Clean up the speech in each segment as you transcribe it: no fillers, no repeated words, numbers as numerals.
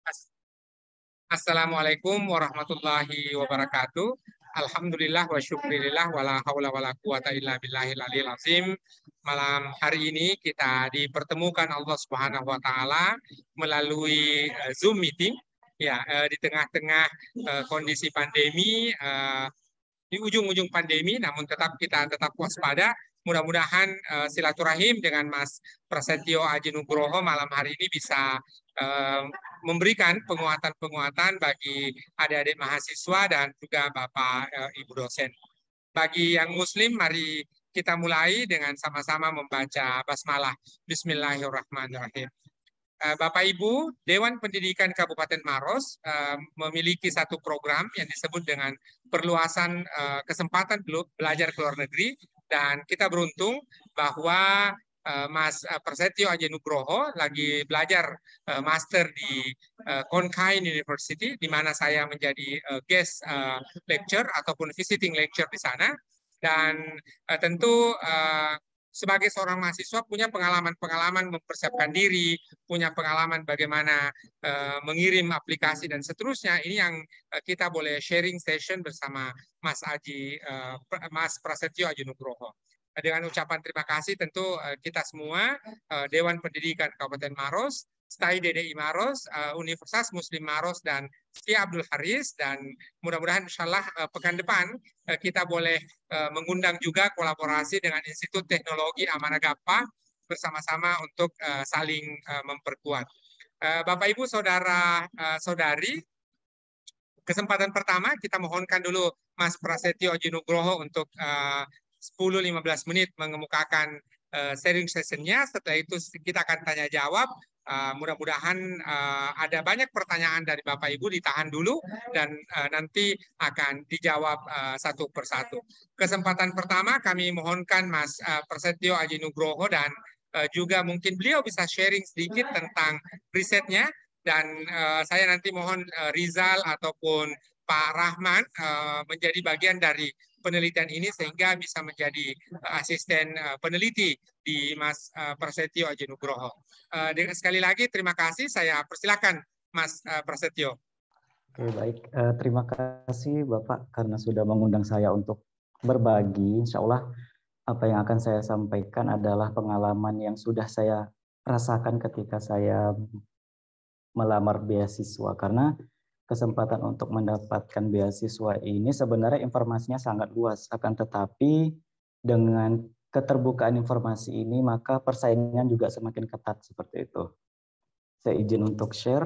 As- Assalamualaikum warahmatullahi wabarakatuh. Alhamdulillah wa syukrilillah wala haula wala quwata illa billahil aliyil azim. Malam hari ini kita dipertemukan Allah Subhanahu wa taala melalui Zoom meeting ya, di tengah-tengah kondisi pandemi, di ujung-ujung pandemi, namun kita tetap waspada. Mudah-mudahan silaturahim dengan Mas Prasetyo Aji Nugroho malam hari ini bisa eh, memberikan penguatan-penguatan bagi adik-adik mahasiswa dan juga Bapak Ibu dosen. Bagi yang Muslim, mari kita mulai dengan sama-sama membaca basmalah. Bismillahirrahmanirrahim. Bapak Ibu, Dewan Pendidikan Kabupaten Maros memiliki satu program yang disebut dengan perluasan kesempatan belajar ke luar negeri, dan kita beruntung bahwa Mas Prasetyo Aji Nugroho lagi belajar master di Konkain University, di mana saya menjadi guest lecture ataupun visiting lecture di sana. Dan tentu sebagai seorang mahasiswa punya pengalaman-pengalaman mempersiapkan diri, punya pengalaman bagaimana mengirim aplikasi dan seterusnya. Ini yang kita boleh sharing session bersama Mas Prasetyo Aji Nugroho. Dengan ucapan terima kasih tentu kita semua, Dewan Pendidikan Kabupaten Maros, STAI DDI Maros, Universitas Muslim Maros, dan Setia Abdul Haris, dan mudah-mudahan insya Allah pekan depan kita boleh mengundang juga kolaborasi dengan Institut Teknologi Amanah Gampang bersama-sama untuk saling memperkuat. Bapak Ibu Saudara Saudari, kesempatan pertama kita mohonkan dulu Mas Prasetyo Aji Nugroho untuk 10-15 menit mengemukakan sharing sessionnya. Setelah itu kita akan tanya jawab. Mudah-mudahan ada banyak pertanyaan dari Bapak Ibu, ditahan dulu dan nanti akan dijawab satu persatu. Kesempatan pertama kami mohonkan Mas Prasetyo Aji Nugroho, dan juga mungkin beliau bisa sharing sedikit tentang risetnya, dan saya nanti mohon Rizal ataupun Pak Rahman menjadi bagian dari penelitian ini sehingga bisa menjadi asisten peneliti di Mas Prasetyo Aji Nugroho. Sekali lagi terima kasih, saya persilakan Mas Prasetyo. Oke, baik. Terima kasih Bapak karena sudah mengundang saya untuk berbagi. Insya Allah apa yang akan saya sampaikan adalah pengalaman yang sudah saya rasakan ketika saya melamar beasiswa, karena kesempatan untuk mendapatkan beasiswa ini sebenarnya informasinya sangat luas, akan tetapi dengan keterbukaan informasi ini maka persaingan juga semakin ketat seperti itu. Saya izin untuk share.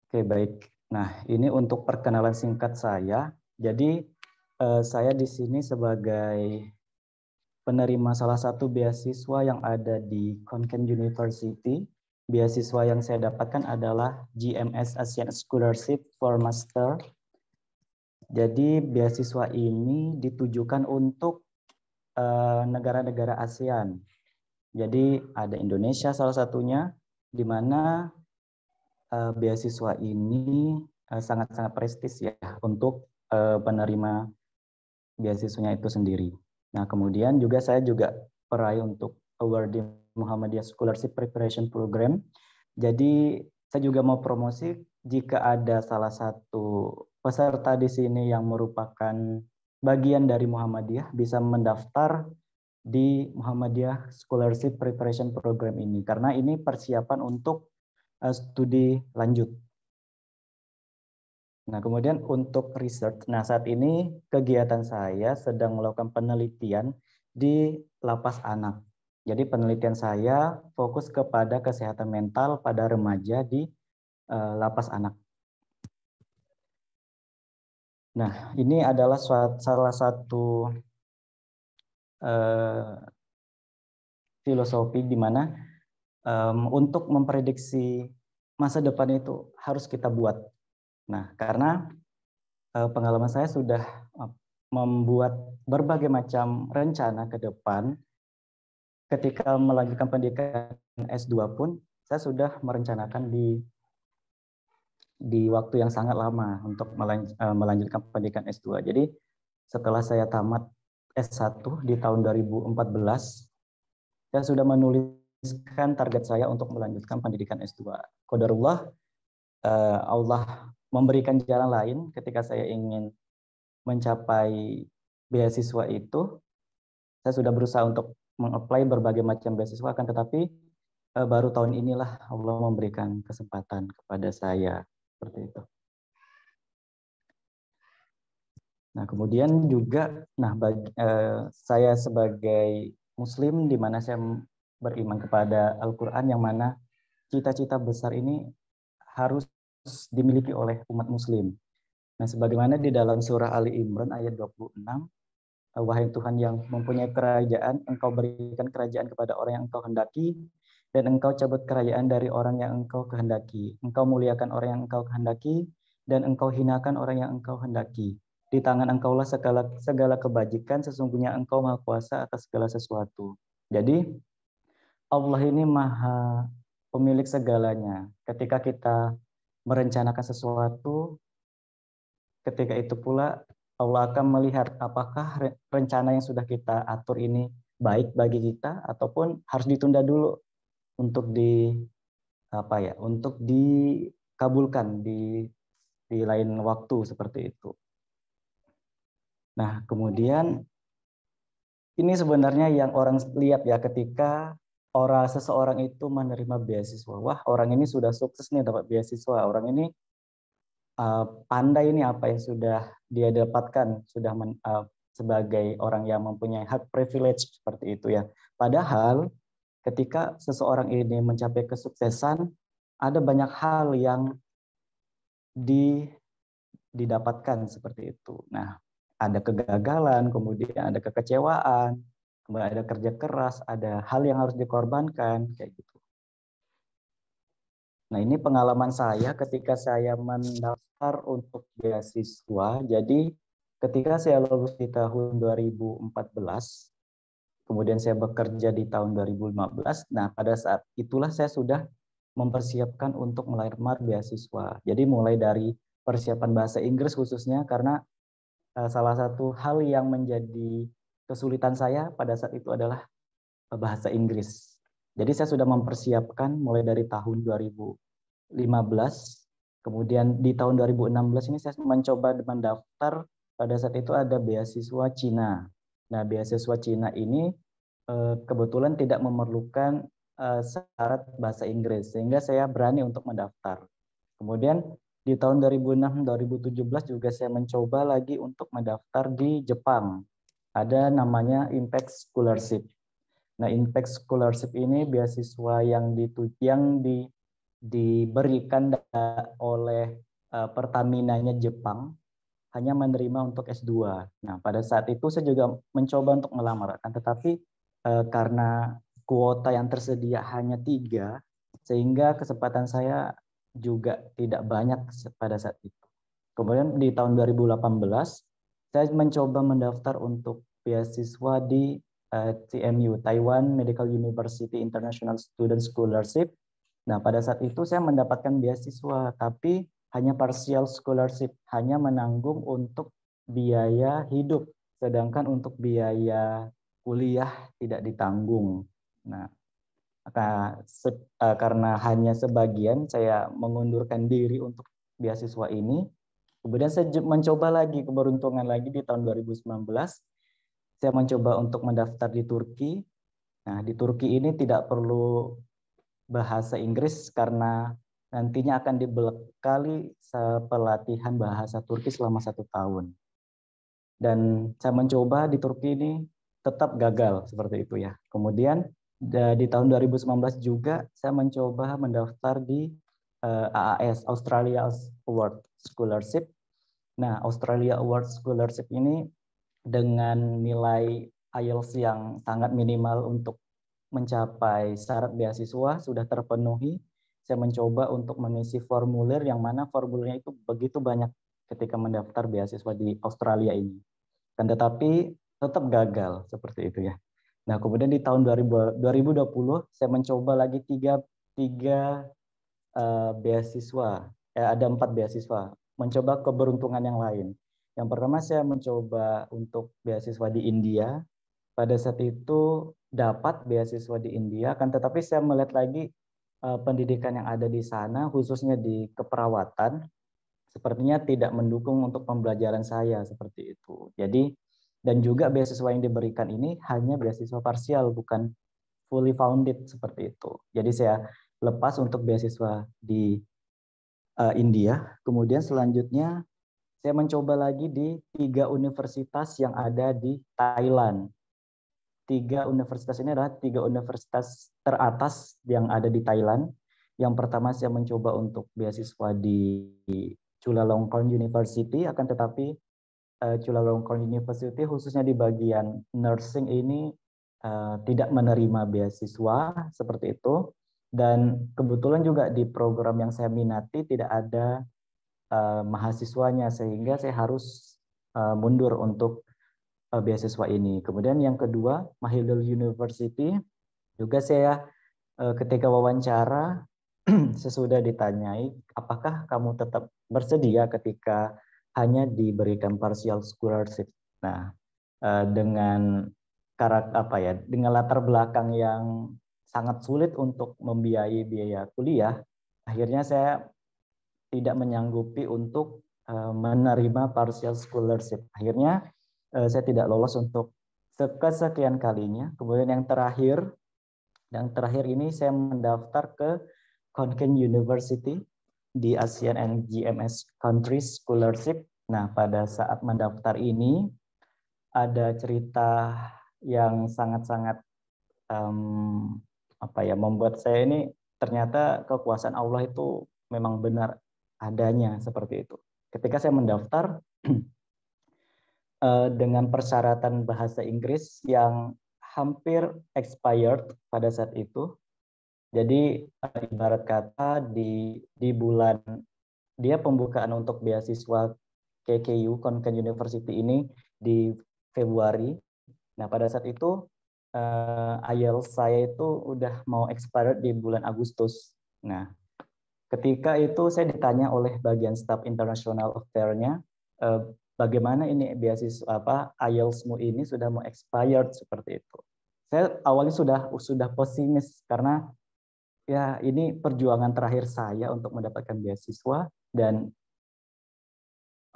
Oke, baik. Nah, ini untuk perkenalan singkat saya. Jadi, saya di sini sebagai penerima salah satu beasiswa yang ada di Konkan University. Beasiswa yang saya dapatkan adalah GMS Asian Scholarship for Master. Jadi, beasiswa ini ditujukan untuk negara-negara ASEAN. Jadi, ada Indonesia salah satunya, di mana beasiswa ini sangat-sangat prestis ya untuk penerima beasiswanya itu sendiri. Nah, kemudian juga saya peraih untuk award di Muhammadiyah Scholarship Preparation Program. Jadi saya juga mau promosi jika ada salah satu peserta di sini yang merupakan bagian dari Muhammadiyah bisa mendaftar di Muhammadiyah Scholarship Preparation Program ini, karena ini persiapan untuk studi lanjut. Nah, kemudian untuk research, nah saat ini kegiatan saya sedang melakukan penelitian di lapas anak. Jadi penelitian saya fokus kepada kesehatan mental pada remaja di lapas anak. Nah, ini adalah salah satu filosofi di mana untuk memprediksi masa depan itu harus kita buat. Nah, karena pengalaman saya sudah membuat berbagai macam rencana ke depan. Ketika melanjutkan pendidikan S2 pun, saya sudah merencanakan di di waktu yang sangat lama untuk melanjutkan pendidikan S2. Jadi setelah saya tamat S1 di tahun 2014, saya sudah menuliskan target saya untuk melanjutkan pendidikan S2. Qadarullah, Allah memberikan jalan lain ketika saya ingin mencapai beasiswa itu. Saya sudah berusaha untuk mengapply berbagai macam beasiswa, akan tetapi baru tahun inilah Allah memberikan kesempatan kepada saya seperti itu. Nah, kemudian juga, saya sebagai Muslim, di mana saya beriman kepada Al-Quran, yang mana cita-cita besar ini harus dimiliki oleh umat Muslim. Nah, sebagaimana di dalam surah Ali Imran ayat 26, wahai Tuhan yang mempunyai kerajaan, Engkau berikan kerajaan kepada orang yang Engkau hendaki, dan Engkau cabut kerajaan dari orang yang Engkau kehendaki. Engkau muliakan orang yang Engkau kehendaki, dan Engkau hinakan orang yang Engkau hendaki. Di tangan Engkaulah segala kebajikan, sesungguhnya Engkau maha kuasa atas segala sesuatu. Jadi Allah ini maha pemilik segalanya. Ketika kita merencanakan sesuatu, ketika itu pula Allah akan melihat apakah rencana yang sudah kita atur ini baik bagi kita ataupun harus ditunda dulu untuk untuk dikabulkan di lain waktu seperti itu. Nah, kemudian ini sebenarnya yang orang lihat ya, ketika seseorang itu menerima beasiswa. Wah, orang ini sudah sukses nih dapat beasiswa. Orang ini pandai ini apa yang sudah dia dapatkan, sebagai orang yang mempunyai hak privilege seperti itu ya. Padahal ketika seseorang ini mencapai kesuksesan, ada banyak hal yang didapatkan seperti itu. Nah, ada kegagalan, kemudian ada kekecewaan, kemudian ada kerja keras, ada hal yang harus dikorbankan, kayak gitu. Nah, ini pengalaman saya ketika saya mendaftar untuk beasiswa. Jadi, ketika saya lulus di tahun 2014, kemudian saya bekerja di tahun 2015, nah pada saat itulah saya sudah mempersiapkan untuk melamar beasiswa. Jadi, mulai dari persiapan bahasa Inggris khususnya, karena salah satu hal yang menjadi kesulitan saya pada saat itu adalah bahasa Inggris. Jadi saya sudah mempersiapkan mulai dari tahun 2015, kemudian di tahun 2016 ini saya mencoba mendaftar, pada saat itu ada beasiswa Cina. Nah, beasiswa Cina ini kebetulan tidak memerlukan syarat bahasa Inggris, sehingga saya berani untuk mendaftar. Kemudian di tahun 2006-2017 juga saya mencoba lagi untuk mendaftar di Jepang. Ada namanya Impact Scholarship. Nah, Impact Scholarship ini beasiswa yang diberikan oleh Pertamina-nya Jepang, hanya menerima untuk S2. Nah, pada saat itu saya juga mencoba untuk melamar, tetapi karena kuota yang tersedia hanya 3, sehingga kesempatan saya juga tidak banyak pada saat itu. Kemudian di tahun 2018, saya mencoba mendaftar untuk beasiswa di TMU, Taiwan Medical University International Student Scholarship. Nah, pada saat itu saya mendapatkan beasiswa, tapi hanya partial scholarship, hanya menanggung untuk biaya hidup, sedangkan untuk biaya kuliah tidak ditanggung. Nah, karena hanya sebagian, saya mengundurkan diri untuk beasiswa ini. Kemudian saya mencoba lagi, keberuntungan lagi di tahun 2019, saya mencoba untuk mendaftar di Turki. Nah, di Turki ini tidak perlu bahasa Inggris karena nantinya akan dibekali pelatihan bahasa Turki selama 1 tahun. Dan saya mencoba di Turki ini tetap gagal seperti itu ya. Kemudian di tahun 2019 juga saya mencoba mendaftar di AAS, Australia Award Scholarship. Nah, Australia Award Scholarship ini dengan nilai IELTS yang sangat minimal untuk mencapai syarat beasiswa sudah terpenuhi. Saya mencoba untuk mengisi formulir, yang mana formulirnya itu begitu banyak ketika mendaftar beasiswa di Australia ini. Dan tetapi tetap gagal seperti itu ya. Nah, kemudian di tahun 2020 saya mencoba lagi tiga beasiswa. ada 4 beasiswa, mencoba keberuntungan yang lain. Yang pertama saya mencoba untuk beasiswa di India. Pada saat itu dapat beasiswa di India, kan tetapi saya melihat lagi pendidikan yang ada di sana, khususnya di keperawatan, sepertinya tidak mendukung untuk pembelajaran saya seperti itu. Jadi dan juga beasiswa yang diberikan ini hanya beasiswa parsial, bukan fully founded seperti itu. Jadi saya lepas untuk beasiswa di India. Kemudian selanjutnya saya mencoba lagi di 3 universitas yang ada di Thailand. 3 universitas ini adalah 3 universitas teratas yang ada di Thailand. Yang pertama saya mencoba untuk beasiswa di Chulalongkorn University, akan tetapi Chulalongkorn University khususnya di bagian nursing ini tidak menerima beasiswa seperti itu. Dan kebetulan juga di program yang saya minati tidak ada mahasiswanya, sehingga saya harus mundur untuk beasiswa ini. Kemudian yang kedua, Mahidol University, juga saya ketika wawancara sesudah ditanyai, apakah kamu tetap bersedia ketika hanya diberikan partial scholarship. Nah, dengan dengan latar belakang yang sangat sulit untuk membiayai biaya kuliah, akhirnya saya tidak menyanggupi untuk menerima partial scholarship. Akhirnya saya tidak lolos untuk kesekian kalinya. Kemudian yang terakhir ini saya mendaftar ke Konkan University di ASEAN and GMS Countries Scholarship. Nah, pada saat mendaftar ini ada cerita yang sangat-sangat membuat saya ini ternyata kekuasaan Allah itu memang benar adanya seperti itu. Ketika saya mendaftar dengan persyaratan bahasa Inggris yang hampir expired pada saat itu. Jadi ibarat kata di bulan dia pembukaan untuk beasiswa KKU Konkan University ini di Februari. Nah, pada saat itu IELTS saya itu udah mau expired di bulan Agustus. Nah, ketika itu saya ditanya oleh bagian staf international affair-nya, bagaimana ini beasiswa IELTS-mu ini sudah mau expired seperti itu. Saya awalnya sudah pesimis karena ya ini perjuangan terakhir saya untuk mendapatkan beasiswa, dan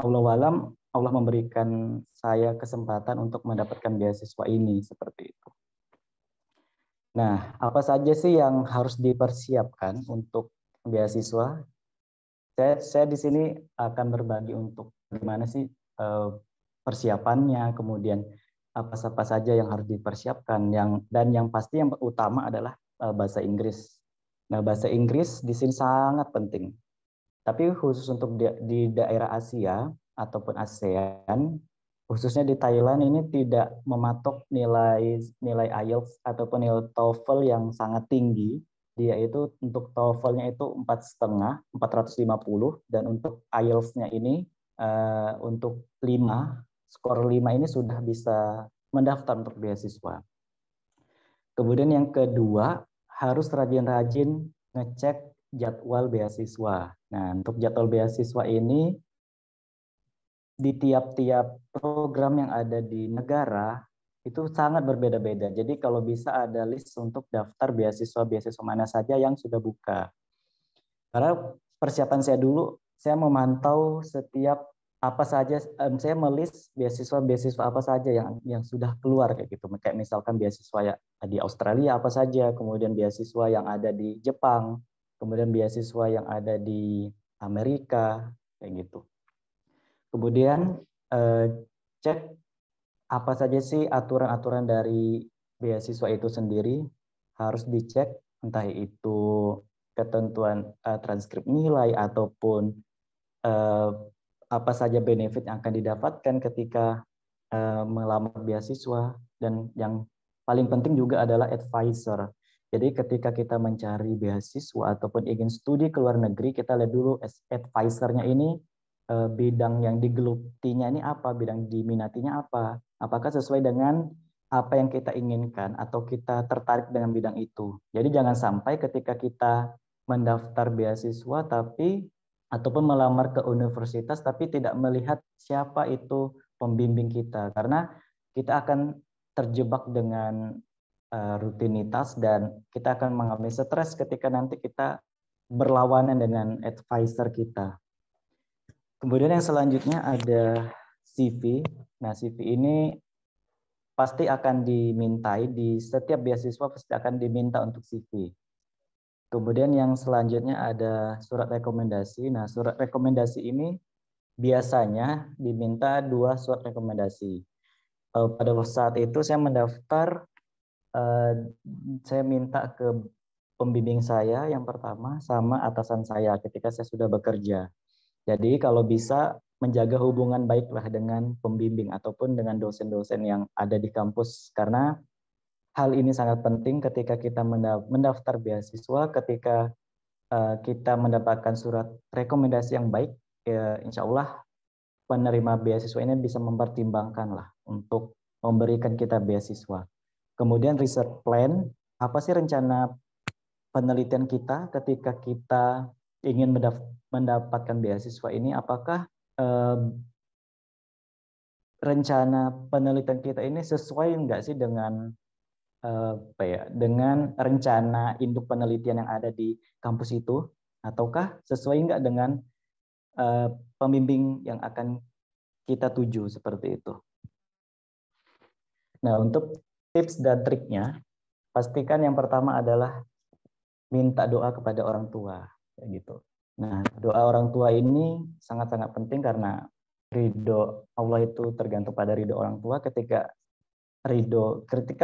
Allah memberikan saya kesempatan untuk mendapatkan beasiswa ini seperti itu. Nah, apa saja sih yang harus dipersiapkan untuk beasiswa? Saya di sini akan berbagi untuk bagaimana sih persiapannya, kemudian apa saja yang harus dipersiapkan, dan yang pasti yang utama adalah bahasa Inggris. Nah, bahasa Inggris di sini sangat penting. Tapi khusus untuk di daerah Asia ataupun ASEAN, khususnya di Thailand ini tidak mematok nilai IELTS ataupun nilai TOEFL yang sangat tinggi. Dia itu untuk TOEFL-nya itu 4,5, 450, dan untuk IELTS-nya ini untuk 5, skor 5 ini sudah bisa mendaftar untuk beasiswa. Kemudian yang kedua, harus rajin-rajin ngecek jadwal beasiswa. Nah, untuk jadwal beasiswa ini di tiap-tiap program yang ada di negara itu sangat berbeda-beda. Jadi kalau bisa ada list untuk daftar beasiswa mana saja yang sudah buka. Karena persiapan saya dulu, saya memantau setiap apa saja, saya melis beasiswa apa saja yang sudah keluar kayak gitu. Kayak misalkan beasiswa ya di Australia apa saja, kemudian beasiswa yang ada di Jepang, kemudian beasiswa yang ada di Amerika kayak gitu. Kemudian cek apa saja sih aturan-aturan dari beasiswa itu sendiri, harus dicek, entah itu ketentuan transkrip nilai ataupun apa saja benefit yang akan didapatkan ketika melamar beasiswa, dan yang paling penting juga adalah advisor. Jadi ketika kita mencari beasiswa ataupun ingin studi ke luar negeri, kita lihat dulu advisornya ini bidang yang digelutinya ini apa, bidang diminatinya apa, apakah sesuai dengan apa yang kita inginkan atau kita tertarik dengan bidang itu. Jadi jangan sampai ketika kita mendaftar beasiswa tapi ataupun melamar ke universitas tapi tidak melihat siapa itu pembimbing kita, karena kita akan terjebak dengan rutinitas dan kita akan mengalami stres ketika nanti kita berlawanan dengan advisor kita. Kemudian yang selanjutnya ada CV. Nah, CV ini pasti akan dimintai di setiap beasiswa, pasti akan diminta untuk CV. Kemudian yang selanjutnya ada surat rekomendasi. Nah, surat rekomendasi ini biasanya diminta 2 surat rekomendasi. Pada saat itu saya mendaftar, saya minta ke pembimbing saya yang pertama sama atasan saya ketika saya sudah bekerja. Jadi kalau bisa menjaga hubungan baiklah dengan pembimbing ataupun dengan dosen-dosen yang ada di kampus, karena hal ini sangat penting ketika kita mendaftar beasiswa, ketika kita mendapatkan surat rekomendasi yang baik, ya insya Allah penerima beasiswa ini bisa mempertimbangkan lah untuk memberikan kita beasiswa. Kemudian research plan, apa sih rencana penelitian kita ketika kita ingin mendapatkan beasiswa ini, apakah rencana penelitian kita ini sesuai enggak sih dengan dengan rencana induk penelitian yang ada di kampus itu, ataukah sesuai enggak dengan pembimbing yang akan kita tuju, seperti itu. Nah, untuk tips dan triknya, pastikan yang pertama adalah minta doa kepada orang tua, kayak gitu. Nah, doa orang tua ini sangat-sangat penting karena ridho Allah itu tergantung pada ridho orang tua. Ketika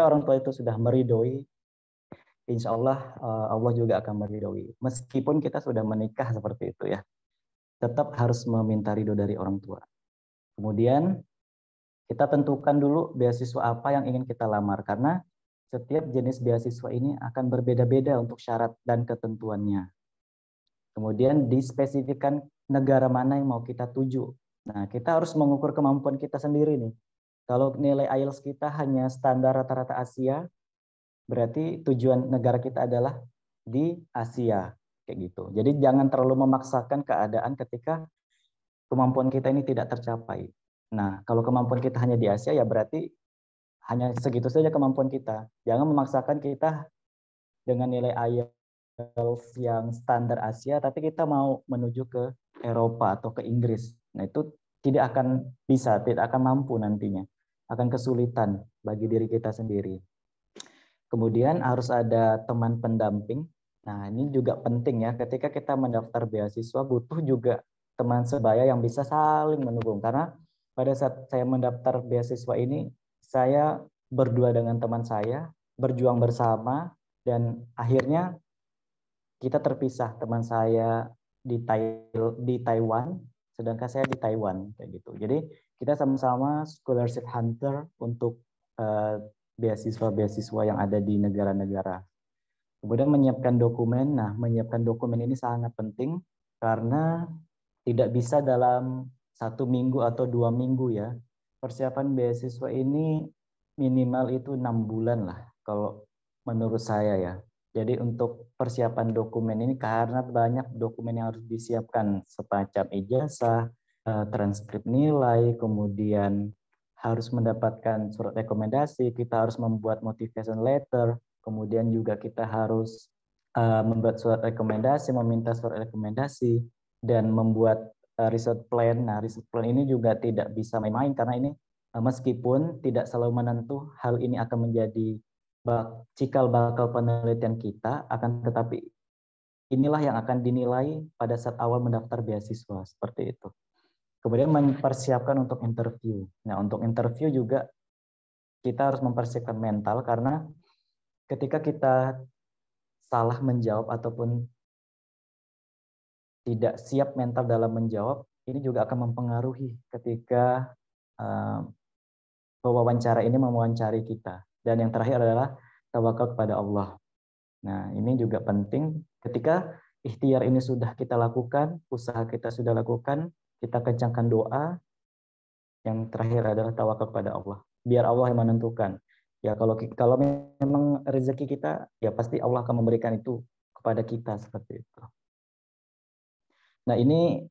orang tua itu sudah meridhoi, insya Allah Allah juga akan meridhoi. Meskipun kita sudah menikah seperti itu ya, tetap harus meminta ridho dari orang tua. Kemudian kita tentukan dulu beasiswa apa yang ingin kita lamar, karena setiap jenis beasiswa ini akan berbeda-beda untuk syarat dan ketentuannya. Kemudian dispesifikkan negara mana yang mau kita tuju. Nah, kita harus mengukur kemampuan kita sendiri nih. Kalau nilai IELTS kita hanya standar rata-rata Asia, berarti tujuan negara kita adalah di Asia, kayak gitu. Jadi jangan terlalu memaksakan keadaan ketika kemampuan kita ini tidak tercapai. Nah, kalau kemampuan kita hanya di Asia, ya berarti hanya segitu saja kemampuan kita. Jangan memaksakan kita dengan nilai IELTS yang standar Asia, tapi kita mau menuju ke Eropa atau ke Inggris. Nah, itu tidak akan bisa, tidak akan mampu nantinya. Akan kesulitan bagi diri kita sendiri. Kemudian harus ada teman pendamping. Nah, ini juga penting ya. Ketika kita mendaftar beasiswa, butuh juga teman sebaya yang bisa saling mendukung. Karena pada saat saya mendaftar beasiswa ini, saya berdua dengan teman saya, berjuang bersama, dan akhirnya kita terpisah. Teman saya di Taiwan, sedangkan saya di Taiwan, kayak gitu. Jadi kita sama-sama scholarship hunter untuk beasiswa-beasiswa yang ada di negara-negara. Kemudian menyiapkan dokumen. Nah, menyiapkan dokumen ini sangat penting karena tidak bisa dalam 1 minggu atau 2 minggu ya. Persiapan beasiswa ini minimal itu 6 bulan lah kalau menurut saya ya. Jadi untuk persiapan dokumen ini, karena banyak dokumen yang harus disiapkan semacam ijazah, transkrip nilai, kemudian harus mendapatkan surat rekomendasi, kita harus membuat motivation letter, kemudian juga kita harus membuat surat rekomendasi, meminta surat rekomendasi, dan membuat research plan. Nah, research plan ini juga tidak bisa main-main karena ini meskipun tidak selalu menentu hal ini akan menjadi cikal bakal penelitian kita, akan tetapi inilah yang akan dinilai pada saat awal mendaftar beasiswa, seperti itu. Kemudian mempersiapkan untuk interview. Nah, untuk interview juga kita harus mempersiapkan mental karena ketika kita salah menjawab ataupun tidak siap mental dalam menjawab, ini juga akan mempengaruhi ketika pewawancara ini mewawancari kita. Dan yang terakhir adalah tawakal kepada Allah. Nah, ini juga penting. Ketika ikhtiar ini sudah kita lakukan, usaha kita sudah lakukan, kita kencangkan doa. Yang terakhir adalah tawakal kepada Allah. Biar Allah yang menentukan. Ya, kalau memang rezeki kita, ya pasti Allah akan memberikan itu kepada kita, seperti itu. Nah, ini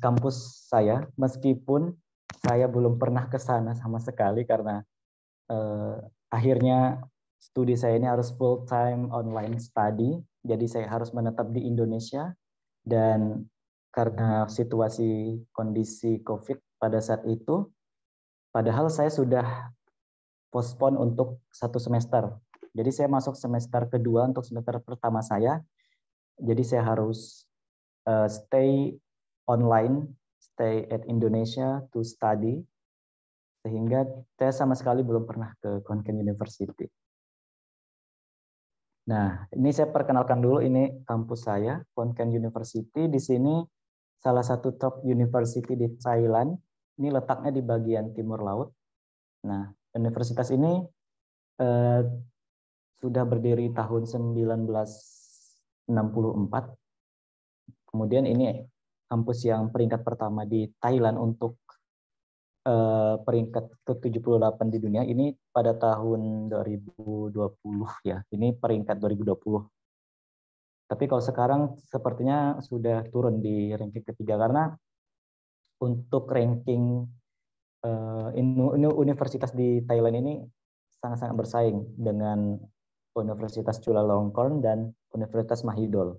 kampus saya, meskipun saya belum pernah ke sana sama sekali karena eh, akhirnya studi saya ini harus full time online study, jadi saya harus menetap di Indonesia dan karena situasi kondisi COVID pada saat itu, padahal saya sudah postpone untuk 1 semester. Jadi saya masuk semester kedua untuk semester pertama saya, jadi saya harus stay online, stay at Indonesia to study, sehingga saya sama sekali belum pernah ke Konken University. Nah, ini saya perkenalkan dulu, ini kampus saya, Konken University. Di sini salah satu top university di Thailand. Ini letaknya di bagian timur laut. Nah, universitas ini eh, sudah berdiri tahun 1964. Kemudian ini kampus yang peringkat pertama di Thailand untuk peringkat ke-78 di dunia. Ini pada tahun 2020 ya. Ini peringkat 2020. Tapi kalau sekarang sepertinya sudah turun di ranking ketiga karena untuk ranking universitas di Thailand ini sangat-sangat bersaing dengan Universitas Chulalongkorn dan Universitas Mahidol.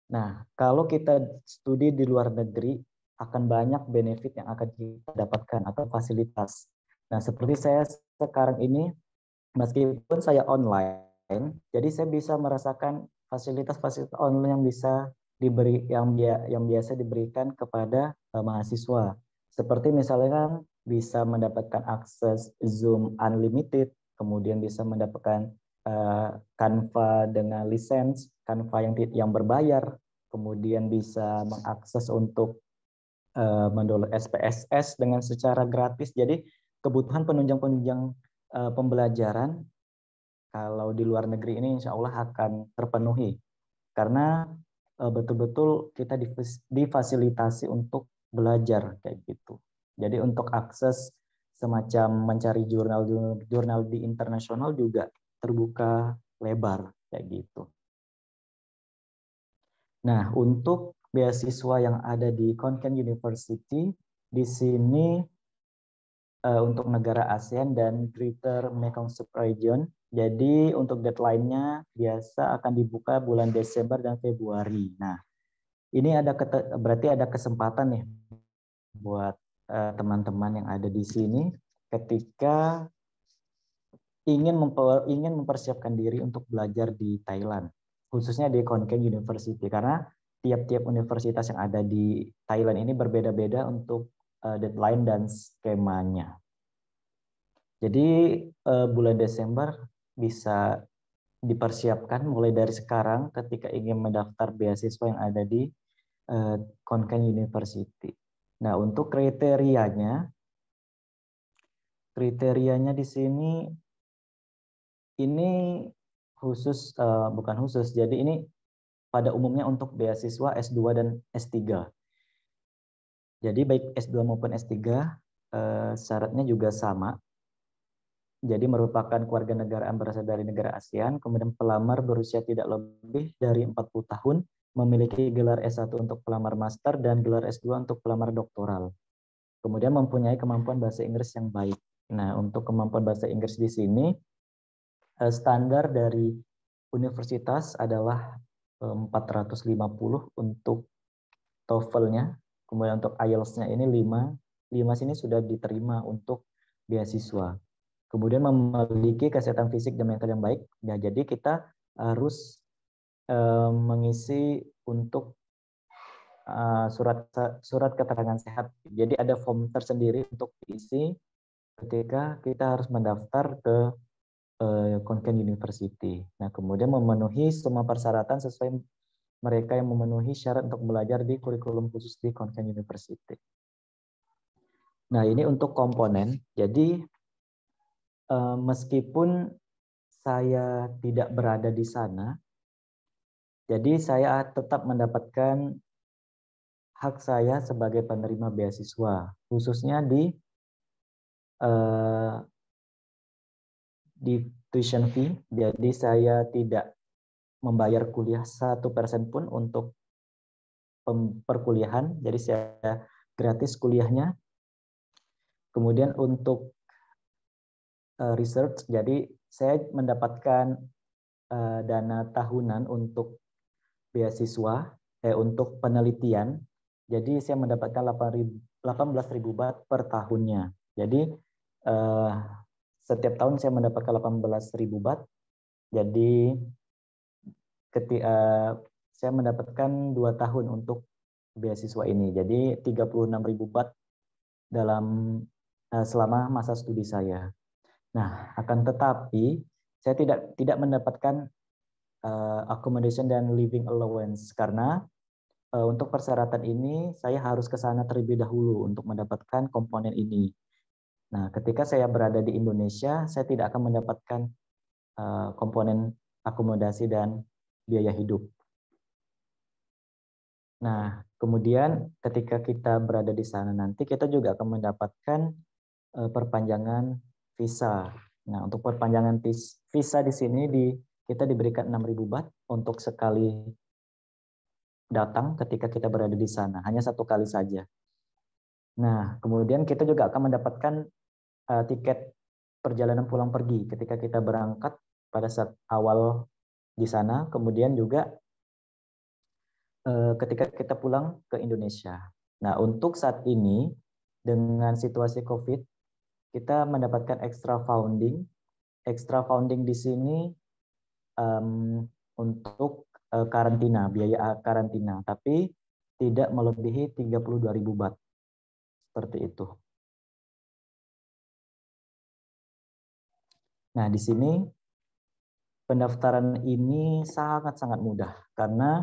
Nah, kalau kita studi di luar negeri, akan banyak benefit yang akan kita dapatkan atau fasilitas. Nah, seperti saya sekarang ini, meskipun saya online, jadi saya bisa merasakan fasilitas-fasilitas online yang bisa diberi yang biasa diberikan kepada mahasiswa. Seperti misalnya kan bisa mendapatkan akses Zoom unlimited, kemudian bisa mendapatkan Canva dengan lisensi, Canva yang berbayar, kemudian bisa mengakses untuk mendownload SPSS dengan secara gratis. Jadi kebutuhan penunjang-penunjang pembelajaran kalau di luar negeri ini insya Allah akan terpenuhi karena betul-betul kita difasilitasi untuk belajar kayak gitu. Jadi untuk akses semacam mencari jurnal di internasional juga terbuka lebar kayak gitu. Nah, untuk beasiswa yang ada di Konken University, di sini untuk negara ASEAN dan Greater Mekong Subregion. Jadi untuk deadline-nya biasa akan dibuka bulan Desember dan Februari. Nah, ini berarti ada kesempatan nih buat teman-teman yang ada di sini ketika ingin mempersiapkan diri untuk belajar di Thailand, khususnya di Khon Kaen University, karena tiap-tiap universitas yang ada di Thailand ini berbeda-beda untuk deadline dan skemanya. Jadi bulan Desember bisa dipersiapkan mulai dari sekarang ketika ingin mendaftar beasiswa yang ada di Khon Kaen University. Nah, untuk kriterianya di sini ini khusus bukan khusus. Jadi ini pada umumnya untuk beasiswa S2 dan S3. Jadi baik S2 maupun S3 syaratnya juga sama. Jadi merupakan keluarga negaraan berasal dari negara ASEAN, kemudian pelamar berusia tidak lebih dari 40 tahun, memiliki gelar S1 untuk pelamar master dan gelar S2 untuk pelamar doktoral. Kemudian mempunyai kemampuan bahasa Inggris yang baik. Nah, untuk kemampuan bahasa Inggris di sini standar dari universitas adalah 450 untuk TOEFL-nya, kemudian untuk IELTS-nya ini 5. 5 sini sudah diterima untuk beasiswa. Kemudian memiliki kesehatan fisik dan mental yang baik. Ya, jadi kita harus mengisi untuk surat keterangan sehat. Jadi ada form tersendiri untuk diisi ketika kita harus mendaftar ke Khon Kaen University. Nah, kemudian memenuhi semua persyaratan sesuai mereka yang memenuhi syarat untuk belajar di kurikulum khusus di Khon Kaen University. Nah, ini untuk komponen. Jadi meskipun saya tidak berada di sana, jadi saya tetap mendapatkan hak saya sebagai penerima beasiswa, khususnya di tuition fee. Jadi saya tidak membayar kuliah 1% pun untuk perkuliahan, jadi saya gratis kuliahnya. Kemudian untuk research, jadi saya mendapatkan dana tahunan untuk beasiswa, untuk penelitian. Jadi saya mendapatkan 18.000 baht per tahunnya. Jadi setiap tahun saya mendapatkan 18.000 baht. Jadi saya mendapatkan 2 tahun untuk beasiswa ini. Jadi 36.000 baht dalam selama masa studi saya. Nah, akan tetapi saya tidak mendapatkan accommodation dan living allowance karena untuk persyaratan ini saya harus ke sana terlebih dahulu untuk mendapatkan komponen ini. Nah, ketika saya berada di Indonesia, saya tidak akan mendapatkan komponen akomodasi dan biaya hidup. Nah, kemudian ketika kita berada di sana nanti kita juga akan mendapatkan perpanjangan visa. Nah, untuk perpanjangan visa di sini kita diberikan 6.000 baht untuk sekali datang ketika kita berada di sana, hanya 1 kali saja. Nah, kemudian kita juga akan mendapatkan tiket perjalanan pulang pergi ketika kita berangkat pada saat awal di sana, kemudian juga ketika kita pulang ke Indonesia. Nah, untuk saat ini dengan situasi COVID, kita mendapatkan extra founding. Extra founding di sini untuk karantina, biaya karantina, tapi tidak melebihi 32.000 baht. Seperti itu. Nah, di sini pendaftaran ini sangat-sangat mudah karena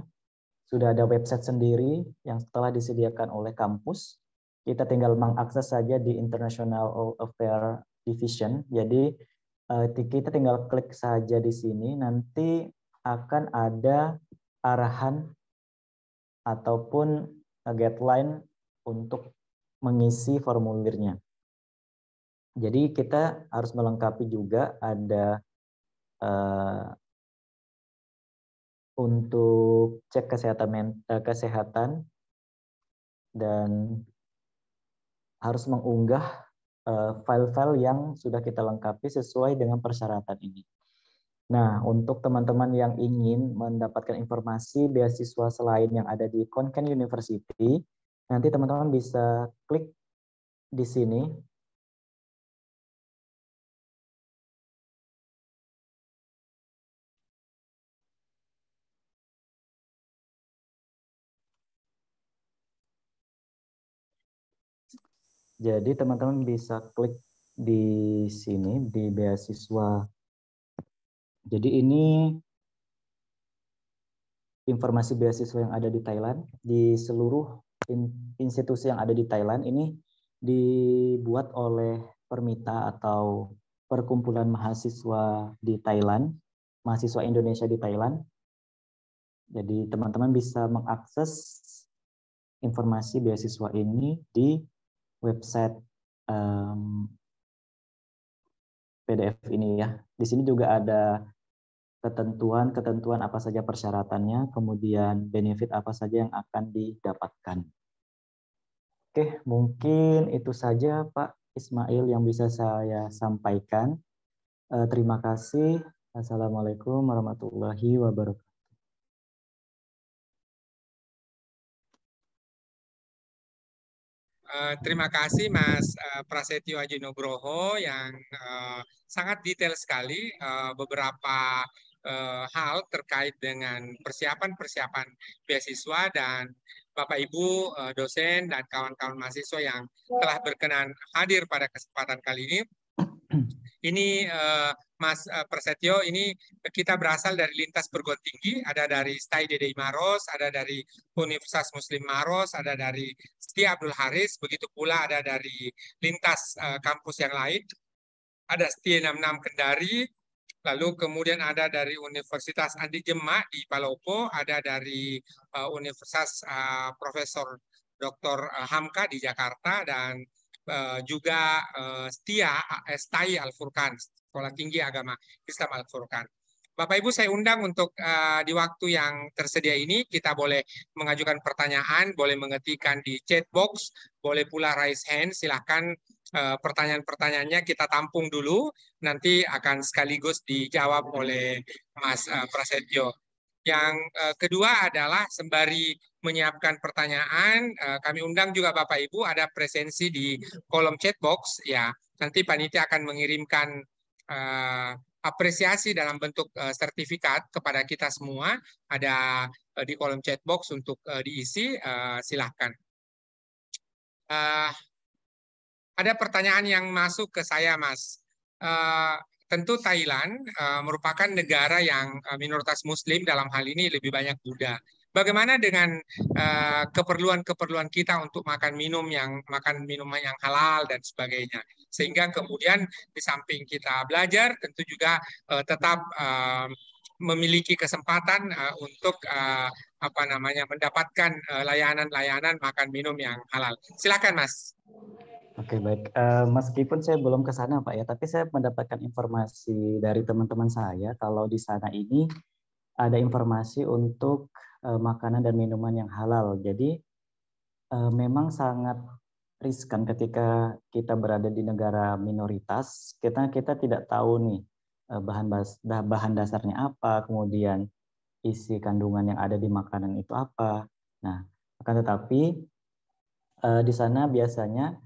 sudah ada website sendiri yang telah disediakan oleh kampus. Kita tinggal mengakses saja di International Affairs Division. Jadi kita tinggal klik saja di sini, nanti akan ada arahan ataupun guideline untuk mengisi formulirnya. Jadi kita harus melengkapi juga ada untuk cek kesehatan dan harus mengunggah file-file yang sudah kita lengkapi sesuai dengan persyaratan ini. Nah, untuk teman-teman yang ingin mendapatkan informasi beasiswa selain yang ada di Konkan University, nanti teman-teman bisa klik di sini. Jadi teman-teman bisa klik di sini, di beasiswa. Jadi ini informasi beasiswa yang ada di Thailand, di seluruh institusi yang ada di Thailand ini dibuat oleh Permita atau Perkumpulan Mahasiswa di Thailand, mahasiswa Indonesia di Thailand. Jadi teman-teman bisa mengakses informasi beasiswa ini di website PDF ini ya. Di sini juga ada ketentuan apa saja persyaratannya, kemudian benefit apa saja yang akan didapatkan. Oke, mungkin itu saja Pak Ismail yang bisa saya sampaikan. Terima kasih. Assalamualaikum warahmatullahi wabarakatuh. Terima kasih Mas Prasetyo Aji Nugroho yang sangat detail sekali beberapa hal terkait dengan persiapan-persiapan beasiswa, dan Bapak Ibu dosen dan kawan-kawan mahasiswa yang telah berkenan hadir pada kesempatan kali ini. Ini Mas Prasetyo, ini kita berasal dari lintas perguruan tinggi, ada dari STAI DDI Maros, ada dari Universitas Muslim Maros, ada dari Setia Abdul Haris, begitu pula ada dari lintas kampus yang lain, ada Setia 66 Kendari, lalu kemudian ada dari Universitas Andi Jemak di Palopo, ada dari Universitas Profesor Dr. Hamka di Jakarta, dan juga STAI Al-Furqan, Sekolah Tinggi Agama Islam Al-Furqan. Bapak Ibu saya undang untuk di waktu yang tersedia ini kita boleh mengajukan pertanyaan, boleh mengetikkan di chat box, boleh pula raise hand. Silahkan pertanyaan-pertanyaannya kita tampung dulu, nanti akan sekaligus dijawab oleh Mas Prasetyo. Yang kedua adalah sembari menyiapkan pertanyaan, kami undang juga Bapak Ibu ada presensi di kolom chat box ya. Nanti panitia akan mengirimkan apresiasi dalam bentuk sertifikat kepada kita semua. Ada di kolom chat box untuk diisi. Silahkan. Ada pertanyaan yang masuk ke saya, Mas. Tentu Thailand merupakan negara yang minoritas Muslim, dalam hal ini lebih banyak Buddha. Bagaimana dengan keperluan-keperluan kita untuk makan minuman yang halal dan sebagainya, sehingga kemudian di samping kita belajar, tentu juga tetap memiliki kesempatan untuk mendapatkan layanan-layanan makan minum yang halal. Silakan, Mas. Oke, baik. Meskipun saya belum ke sana, Pak ya, tapi saya mendapatkan informasi dari teman-teman saya kalau di sana ini ada informasi untuk makanan dan minuman yang halal. Jadi memang sangat riskan ketika kita berada di negara minoritas. Kita tidak tahu nih bahan dasarnya apa, kemudian isi kandungan yang ada di makanan itu apa. Nah, akan tetapi di sana biasanya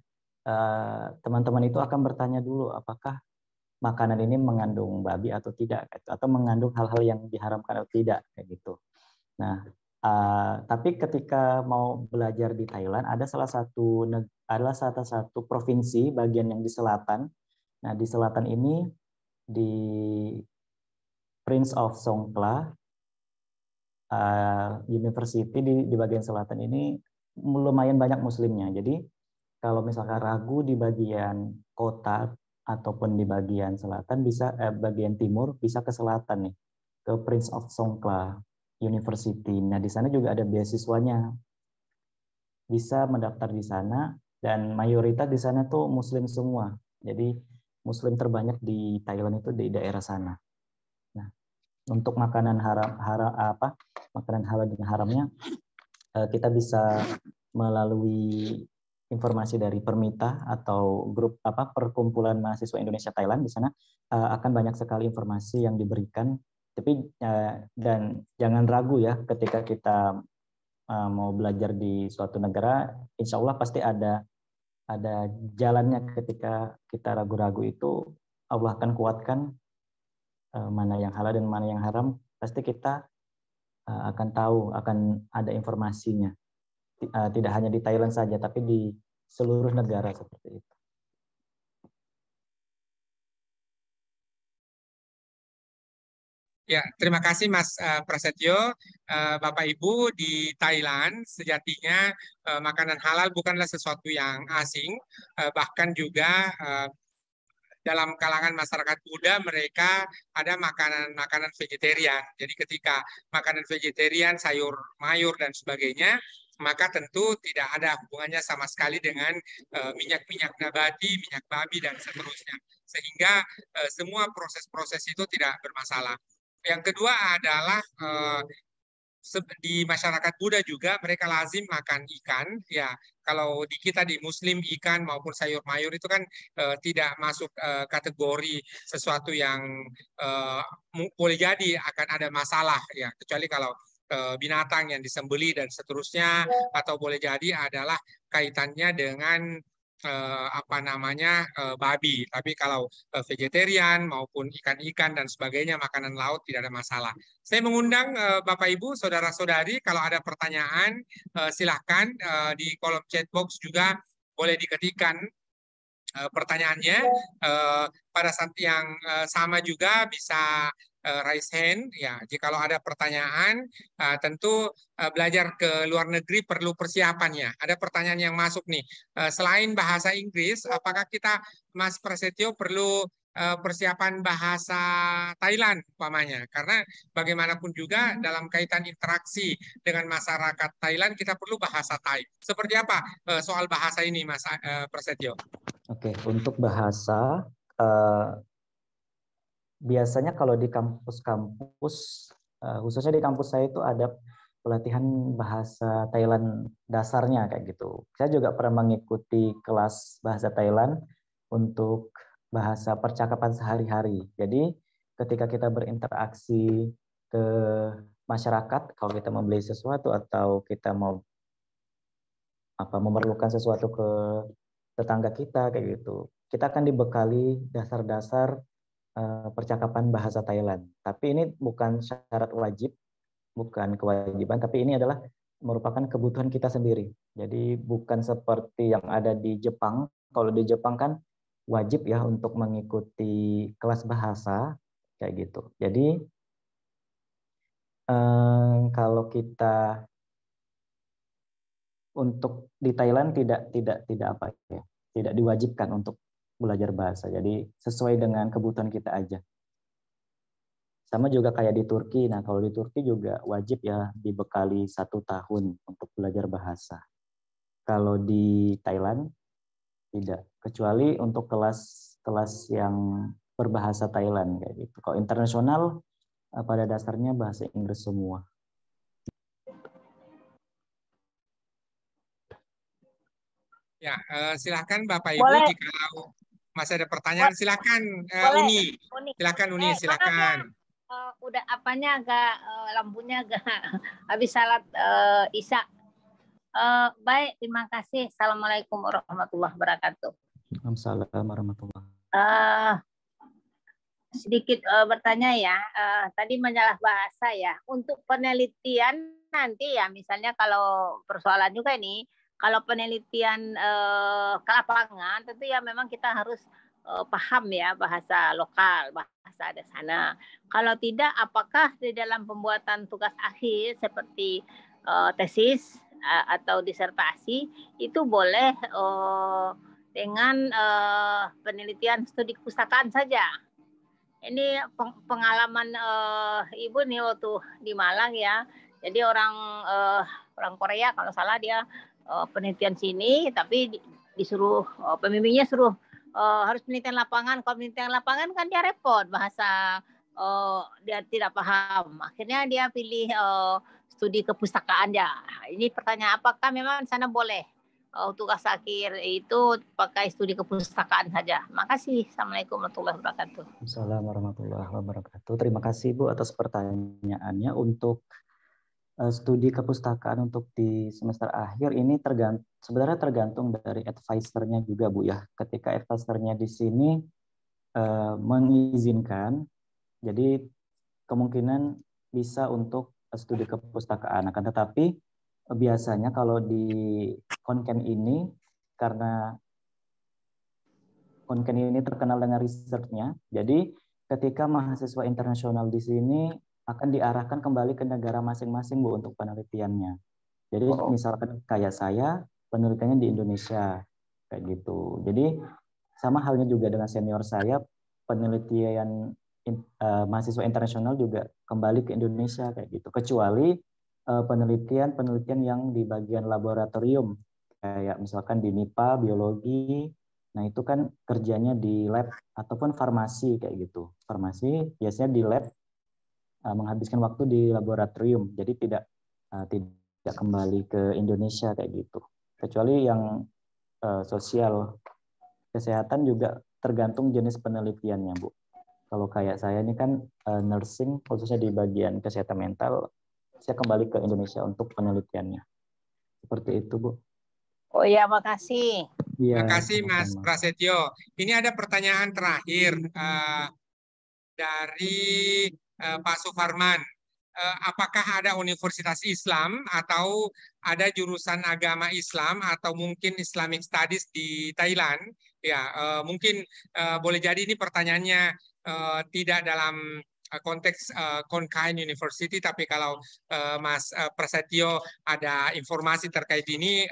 teman-teman itu akan bertanya dulu apakah makanan ini mengandung babi atau tidak, atau mengandung hal-hal yang diharamkan atau tidak, kayak gitu. Nah, tapi ketika mau belajar di Thailand, ada salah satu provinsi bagian yang di selatan. Nah, di selatan ini di Prince of Songkhla University di bagian selatan ini lumayan banyak muslimnya. Jadi kalau misalkan ragu di bagian kota ataupun di bagian selatan, bagian timur bisa ke selatan nih, ke Prince of Songkhla University. Nah, di sana juga ada beasiswanya. Bisa mendaftar di sana dan mayoritas di sana tuh muslim semua. Jadi muslim terbanyak di Thailand itu di daerah sana. Nah, untuk makanan makanan halal dan haramnya kita bisa melalui informasi dari Permita atau grup perkumpulan mahasiswa Indonesia Thailand. Di sana akan banyak sekali informasi yang diberikan. Tapi dan jangan ragu ya ketika kita mau belajar di suatu negara, insya Allah pasti ada jalannya. Ketika kita ragu-ragu itu Allah akan kuatkan mana yang halal dan mana yang haram. Pasti kita akan tahu, akan ada informasinya. Tidak hanya di Thailand saja, tapi di seluruh negara seperti itu. Ya, terima kasih Mas Prasetyo. Bapak Ibu, di Thailand sejatinya makanan halal bukanlah sesuatu yang asing, bahkan juga dalam kalangan masyarakat Buddha mereka ada makanan-makanan vegetarian. Jadi ketika makanan vegetarian, sayur mayur dan sebagainya, maka tentu tidak ada hubungannya sama sekali dengan minyak-minyak nabati, minyak babi dan seterusnya. Sehingga semua proses-proses itu tidak bermasalah. Yang kedua adalah di masyarakat Buddha juga mereka lazim makan ikan. Ya, kalau di kita di Muslim ikan maupun sayur mayur itu kan tidak masuk kategori sesuatu yang boleh jadi akan ada masalah ya, kecuali kalau binatang yang disembeli dan seterusnya, atau boleh jadi adalah kaitannya dengan babi. Tapi kalau vegetarian maupun ikan-ikan dan sebagainya makanan laut tidak ada masalah. Saya mengundang Bapak Ibu, saudara-saudari, kalau ada pertanyaan silahkan di kolom chat box juga boleh diketikkan pertanyaannya. Pada saat yang sama juga bisa raise hand. Ya, jikalau ada pertanyaan, tentu belajar ke luar negeri perlu persiapannya. Ada pertanyaan yang masuk nih. Selain bahasa Inggris, apakah kita, Mas Prasetyo, perlu persiapan bahasa Thailand umpamanya? Karena bagaimanapun juga dalam kaitan interaksi dengan masyarakat Thailand kita perlu bahasa Thai. Seperti apa soal bahasa ini, Mas Prasetyo? Oke, untuk bahasa biasanya kalau di kampus-kampus, khususnya di kampus saya itu ada pelatihan bahasa Thailand dasarnya kayak gitu. Saya juga pernah mengikuti kelas bahasa Thailand untuk bahasa percakapan sehari-hari. Jadi ketika kita berinteraksi ke masyarakat, kalau kita membeli sesuatu atau kita mau memerlukan sesuatu ke tetangga kita kayak gitu, kita akan dibekali dasar-dasar percakapan bahasa Thailand. Tapi ini bukan syarat wajib, bukan kewajiban, tapi ini adalah merupakan kebutuhan kita sendiri. Jadi bukan seperti yang ada di Jepang. Kalau di Jepang kan wajib ya untuk mengikuti kelas bahasa kayak gitu. Jadi kalau kita untuk di Thailand tidak apa ya, tidak diwajibkan untuk belajar bahasa. Jadi sesuai dengan kebutuhan kita aja. Sama juga kayak di Turki. Nah, kalau di Turki juga wajib ya dibekali 1 tahun untuk belajar bahasa. Kalau di Thailand tidak, kecuali untuk kelas-kelas yang berbahasa Thailand kayak gitu. Kalau internasional pada dasarnya bahasa Inggris semua. Ya, silakan Bapak Ibu Boleh, jika masih ada pertanyaan silakan boleh. Uni. Uni. Silakan Uni, Maaf ya, silakan. udah apanya agak lampunya agak habis salat Isya. Baik, terima kasih. Assalamualaikum warahmatullahi wabarakatuh. Assalamualaikum warahmatullahi Uh, sedikit bertanya ya, tadi menyalah bahasa ya. Untuk penelitian nanti ya, misalnya kalau persoalan juga ini, kalau penelitian ke lapangan, tentu ya memang kita harus paham ya bahasa lokal, bahasa ada sana. Kalau tidak, apakah di dalam pembuatan tugas akhir seperti tesis atau disertasi itu boleh dengan penelitian studi kepustakaan saja? Ini pengalaman ibu nih waktu di Malang ya. Jadi orang Korea kalau salah dia penelitian sini, tapi disuruh pembimbingnya suruh harus penelitian lapangan. Kalau penelitian lapangan kan dia repot bahasa dia tidak paham. Akhirnya dia pilih studi kepustakaan ya. Ini pertanyaan, apakah memang sana boleh tugas akhir itu pakai studi kepustakaan saja? Makasih. Assalamualaikum warahmatullahi wabarakatuh. Assalamualaikum warahmatullahi wabarakatuh. Terima kasih Bu atas pertanyaannya. Untuk studi kepustakaan untuk di semester akhir ini sebenarnya tergantung dari advisernya juga Bu ya. Ketika advisernya di sini mengizinkan, jadi kemungkinan bisa untuk studi kepustakaan. Akan tetapi biasanya kalau di Konken ini, karena Konken ini terkenal dengan risetnya, jadi ketika mahasiswa internasional di sini akan diarahkan kembali ke negara masing-masing Bu untuk penelitiannya. Jadi misalkan kayak saya, penelitiannya di Indonesia, kayak gitu. Jadi sama halnya juga dengan senior saya, penelitian mahasiswa internasional juga kembali ke Indonesia kayak gitu. Kecuali penelitian yang di bagian laboratorium, kayak misalkan di MIPA, biologi, nah itu kan kerjanya di lab ataupun farmasi kayak gitu. Farmasi biasanya di lab menghabiskan waktu di laboratorium, jadi tidak kembali ke Indonesia kayak gitu. Kecuali yang sosial kesehatan juga tergantung jenis penelitiannya, Bu. Kalau kayak saya ini kan nursing, khususnya di bagian kesehatan mental, saya kembali ke Indonesia untuk penelitiannya. Seperti itu, Bu. Oh ya, makasih. Iya, Terima kasih Mas sama-sama. Prasetyo. Ini ada pertanyaan terakhir dari Pak Suparman. Apakah ada universitas Islam atau ada jurusan agama Islam atau mungkin Islamic Studies di Thailand? Ya, mungkin boleh jadi ini pertanyaannya tidak dalam konteks Konkain University, tapi kalau Mas Prasetyo ada informasi terkait ini,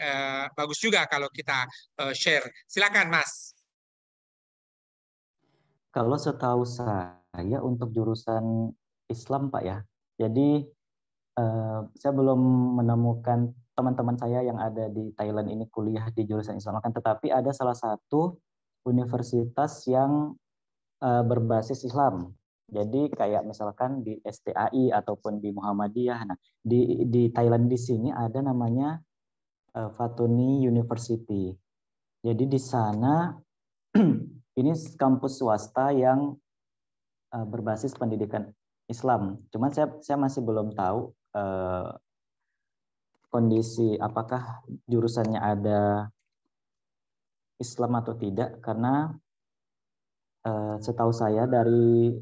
bagus juga kalau kita share. Silakan, Mas. Kalau setahu saya untuk jurusan Islam, Pak ya. Jadi saya belum menemukan teman-teman saya yang ada di Thailand ini kuliah di jurusan Islam, kan tetapi ada salah satu universitas yang berbasis Islam. Jadi kayak misalkan di STAI ataupun di Muhammadiyah. Nah, di Thailand di sini ada namanya Fatuni University. Jadi di sana ini kampus swasta yang berbasis pendidikan Islam. Cuman saya masih belum tahu kondisi apakah jurusannya ada Islam atau tidak, karena setahu saya dari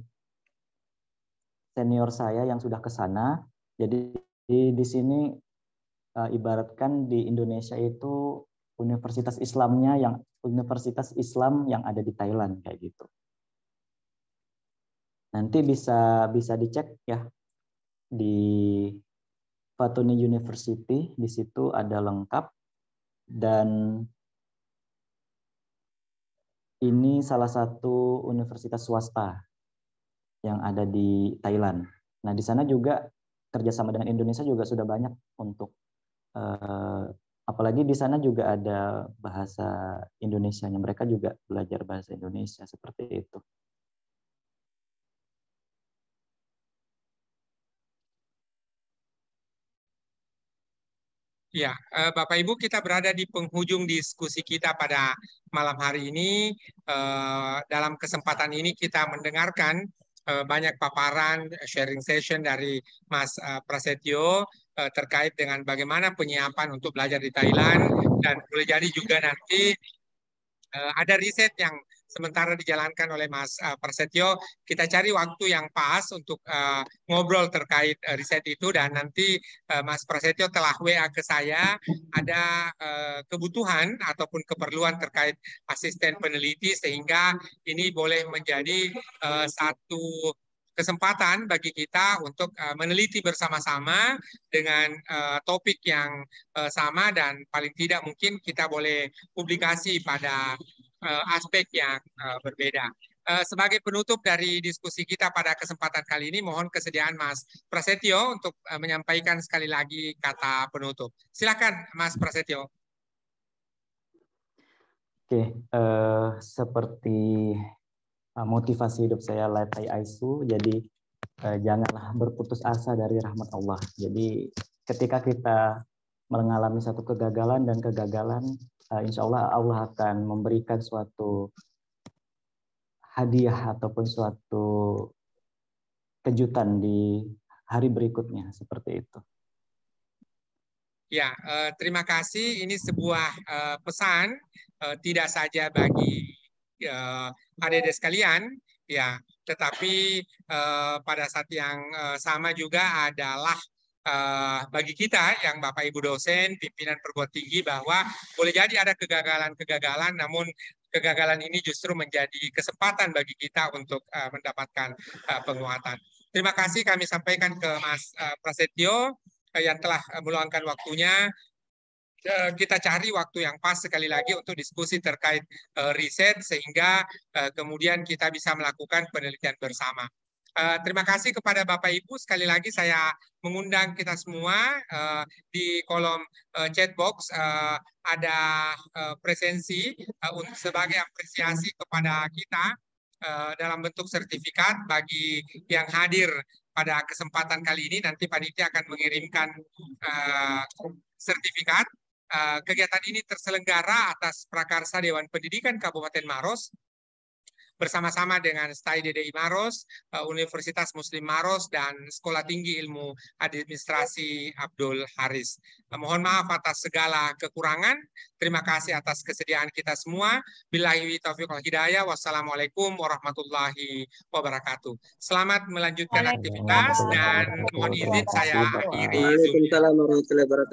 senior saya yang sudah ke sana, jadi di sini ibaratkan di Indonesia itu universitas Islam yang ada di Thailand kayak gitu. Nanti bisa dicek ya di Fatuni University, di situ ada lengkap, dan ini salah satu universitas swasta yang ada di Thailand. Nah, di sana juga kerjasama dengan Indonesia juga sudah banyak untuk apalagi di sana juga ada bahasa Indonesianya, mereka juga belajar bahasa Indonesia seperti itu. Ya, Bapak Ibu, kita berada di penghujung diskusi kita pada malam hari ini. Dalam kesempatan ini kita mendengarkan banyak paparan sharing session dari Mas Prasetyo terkait dengan bagaimana penyiapan untuk belajar di Thailand, dan boleh jadi juga nanti ada riset yang sementara dijalankan oleh Mas Prasetyo. Kita cari waktu yang pas untuk ngobrol terkait riset itu, dan nanti Mas Prasetyo telah WA ke saya ada kebutuhan ataupun keperluan terkait asisten peneliti, sehingga ini boleh menjadi satu kesempatan bagi kita untuk meneliti bersama-sama dengan topik yang sama, dan paling tidak mungkin kita boleh publikasi pada aspek yang berbeda. Sebagai penutup dari diskusi kita pada kesempatan kali ini, mohon kesediaan Mas Prasetyo untuk menyampaikan sekali lagi kata penutup. Silakan Mas Prasetyo. Oke, seperti motivasi hidup saya Latai Aisu, jadi janganlah berputus asa dari rahmat Allah. Jadi ketika kita mengalami satu kegagalan, insya Allah Allah akan memberikan suatu hadiah ataupun suatu kejutan di hari berikutnya, seperti itu. Ya, terima kasih. Ini sebuah pesan tidak saja bagi adik-adik sekalian, ya, tetapi pada saat yang sama juga adalah bagi kita yang Bapak Ibu dosen, pimpinan perguruan tinggi, bahwa boleh jadi ada kegagalan-kegagalan, namun kegagalan ini justru menjadi kesempatan bagi kita untuk mendapatkan penguatan. Terima kasih kami sampaikan ke Mas Prasetyo yang telah meluangkan waktunya. Kita cari waktu yang pas sekali lagi untuk diskusi terkait riset, sehingga kemudian kita bisa melakukan penelitian bersama. Terima kasih kepada Bapak Ibu. Sekali lagi saya mengundang kita semua di kolom chat box ada presensi sebagai apresiasi kepada kita dalam bentuk sertifikat bagi yang hadir pada kesempatan kali ini. Nanti panitia akan mengirimkan sertifikat. Kegiatan ini terselenggara atas prakarsa Dewan Pendidikan Kabupaten Maros bersama-sama dengan STAI DDI Maros, Universitas Muslim Maros, dan Sekolah Tinggi Ilmu Administrasi Abdul Haris. Mohon maaf atas segala kekurangan. Terima kasih atas kesediaan kita semua. Billahi taufiq wal hidayah. Wassalamualaikum warahmatullahi wabarakatuh. Selamat melanjutkan aktivitas, dan mohon izin saya akhiri Zoom. Waalaikumsalam warahmatullahi wabarakatuh.